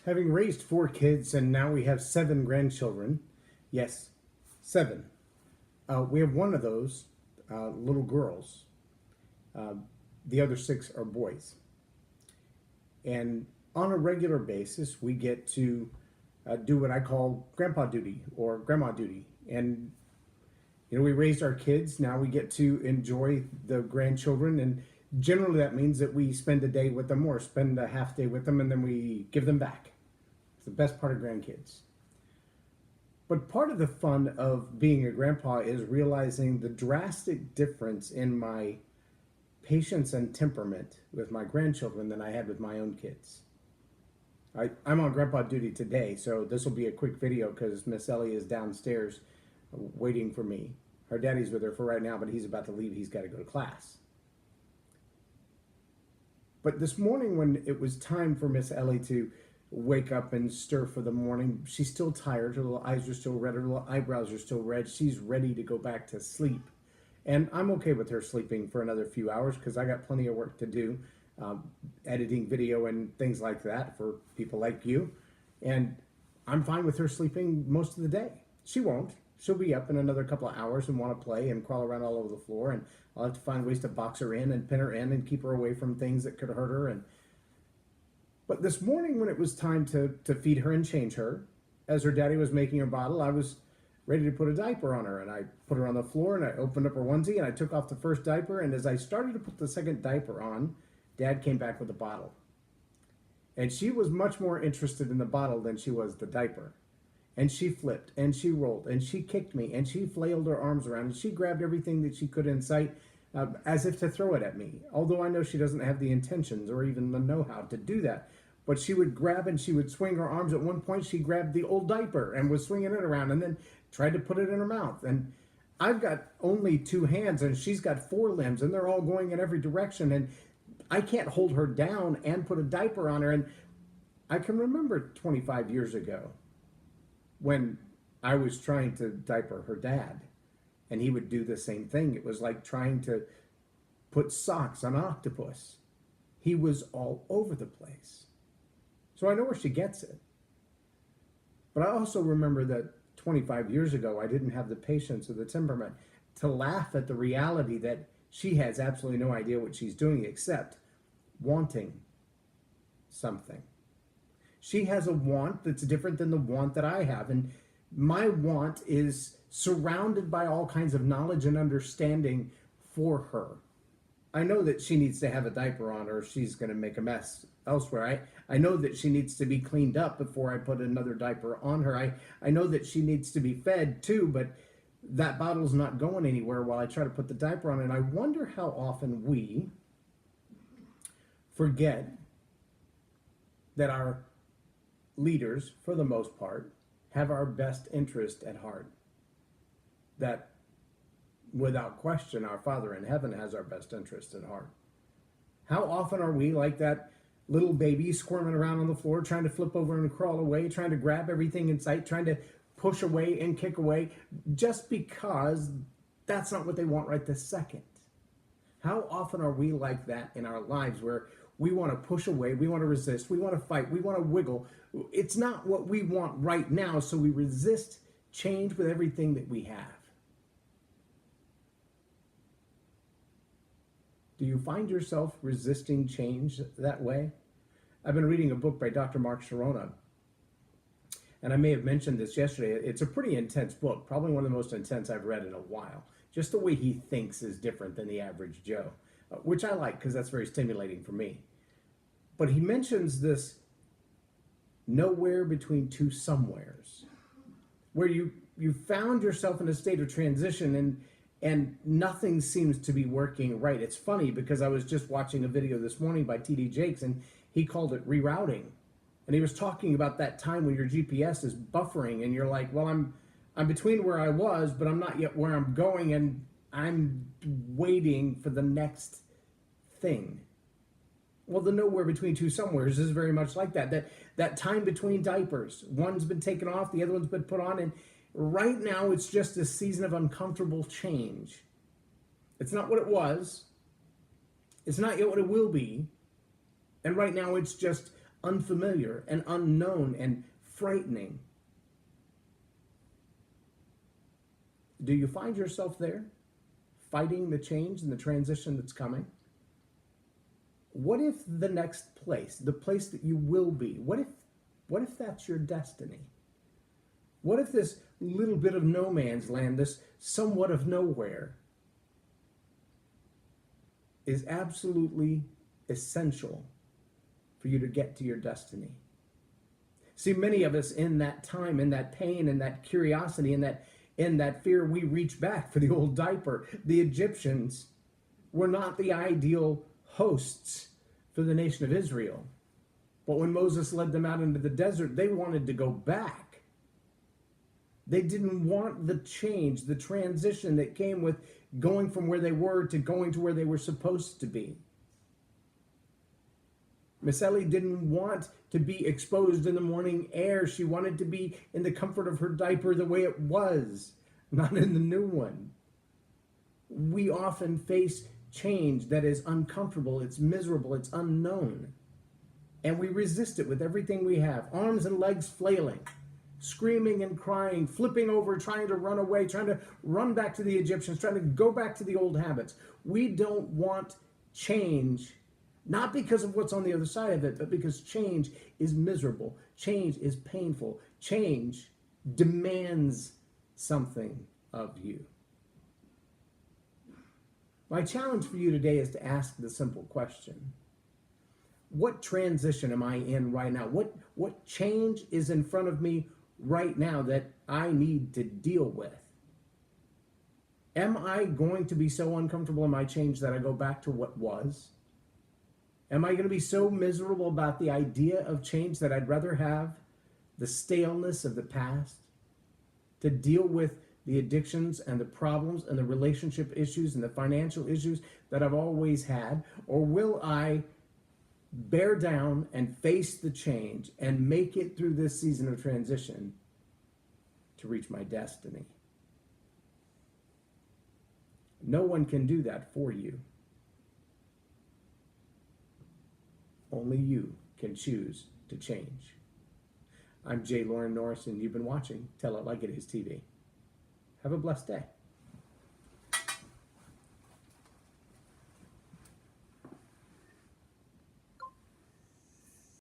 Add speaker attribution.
Speaker 1: Having raised 4 kids and now we have 7 grandchildren, yes, 7. We have one of those little girls. Uh, the other 6 are boys. And on a regular basis, we get to do what I call grandpa duty or grandma duty. And, we raised our kids. Now we get to enjoy the grandchildren. And generally that means that we spend a day with them or spend a half day with them and then we give them back. It's the best part of grandkids. But part of the fun of being a grandpa is realizing the drastic difference in my patience and temperament with my grandchildren than I had with my own kids. I'm on grandpa duty today, so this will be a quick video because Miss Ellie is downstairs waiting for me. Her daddy's with her for right now, but he's about to leave. He's got to go to class. But this morning when it was time for Miss Ellie to wake up and stir for the morning, she's still tired. Her little eyes are still red. Her little eyebrows are still red. She's ready to go back to sleep. And I'm okay with her sleeping for another few hours because I got plenty of work to do, editing video and things like that for people like you. And I'm fine with her sleeping most of the day. She won't. She'll be up in another couple of hours and want to play and crawl around all over the floor. And I'll have to find ways to box her in and pin her in and keep her away from things that could hurt her. But this morning when it was time to feed her and change her, as her daddy was making her bottle, I was ready to put a diaper on her. And I put her on the floor and I opened up her onesie and I took off the first diaper. And as I started to put the second diaper on, Dad came back with a bottle. And she was much more interested in the bottle than she was the diaper. And she flipped and she rolled and she kicked me and she flailed her arms around and she grabbed everything that she could in sight as if to throw it at me. Although I know she doesn't have the intentions or even the know-how to do that. But she would grab and she would swing her arms. At one point, she grabbed the old diaper and was swinging it around and then tried to put it in her mouth. And I've got only 2 hands and she's got 4 limbs and they're all going in every direction. And I can't hold her down and put a diaper on her. And I can remember 25 years ago when I was trying to diaper her dad. And he would do the same thing. It was like trying to put socks on an octopus. He was all over the place. So I know where she gets it. But I also remember that 25 years ago, I didn't have the patience or the temperament to laugh at the reality that she has absolutely no idea what she's doing except wanting something. She has a want that's different than the want that I have. And my want is surrounded by all kinds of knowledge and understanding for her. I know that she needs to have a diaper on or she's going to make a mess elsewhere. I know that she needs to be cleaned up before I put another diaper on her. I know that she needs to be fed too, but that bottle's not going anywhere while I try to put the diaper on. And I wonder how often we forget that our leaders, for the most part, have our best interest at heart. That without question, our Father in heaven has our best interest at heart. How often are we like that little baby squirming around on the floor, trying to flip over and crawl away, trying to grab everything in sight, trying to push away and kick away, just because that's not what they want right this second? How often are we like that in our lives where we want to push away, we want to resist, we want to fight, we want to wiggle? It's not what we want right now, so we resist change with everything that we have. Do you find yourself resisting change that way? I've been reading a book by Dr. Mark Sharona, and I may have mentioned this yesterday. It's a pretty intense book, probably one of the most intense I've read in a while. Just the way he thinks is different than the average Joe, which I like because that's very stimulating for me. But he mentions this nowhere between two somewheres, where you found yourself in a state of transition and nothing seems to be working right. It's funny because I was just watching a video this morning by T.D. Jakes, and he called it rerouting. And he was talking about that time when your GPS is buffering and you're like, well, I'm between where I was, but I'm not yet where I'm going, and I'm waiting for the next thing. Well, the nowhere between two somewheres is very much like that. That time between diapers. One's been taken off, the other one's been put on, and right now it's just a season of uncomfortable change. It's not what it was. It's not yet what it will be. And right now it's just unfamiliar and unknown and frightening. Do you find yourself there, fighting the change and the transition that's coming? What if the next place, the place that you will be, what if that's your destiny? What if this little bit of no man's land, this somewhat of nowhere, is absolutely essential for you to get to your destiny? See, many of us in that time, in that pain, in that curiosity, in that fear, we reach back for the old diaper. The Egyptians were not the ideal hosts for the nation of Israel. But when Moses led them out into the desert, they wanted to go back. They didn't want the change, the transition that came with going from where they were to going to where they were supposed to be. Miss Ellie didn't want to be exposed in the morning air. She wanted to be in the comfort of her diaper the way it was, not in the new one. We often face change that is uncomfortable, it's miserable, it's unknown. And we resist it with everything we have, arms and legs flailing, screaming and crying, flipping over, trying to run away, trying to run back to the Egyptians, trying to go back to the old habits. We don't want change, not because of what's on the other side of it, but because change is miserable, change is painful, change demands something of you. My challenge for you today is to ask the simple question: what transition am I in right now? What change is in front of me right now that I need to deal with? Am I going to be so uncomfortable in my change that I go back to what was? Am I going to be so miserable about the idea of change that I'd rather have the staleness of the past to deal with the addictions and the problems and the relationship issues and the financial issues that I've always had? Or will I bear down and face the change and make it through this season of transition to reach my destiny? No one can do that for you. Only you can choose to change. I'm J Loren Norris, and you've been watching Tell It Like It Is TV. Have a blessed day.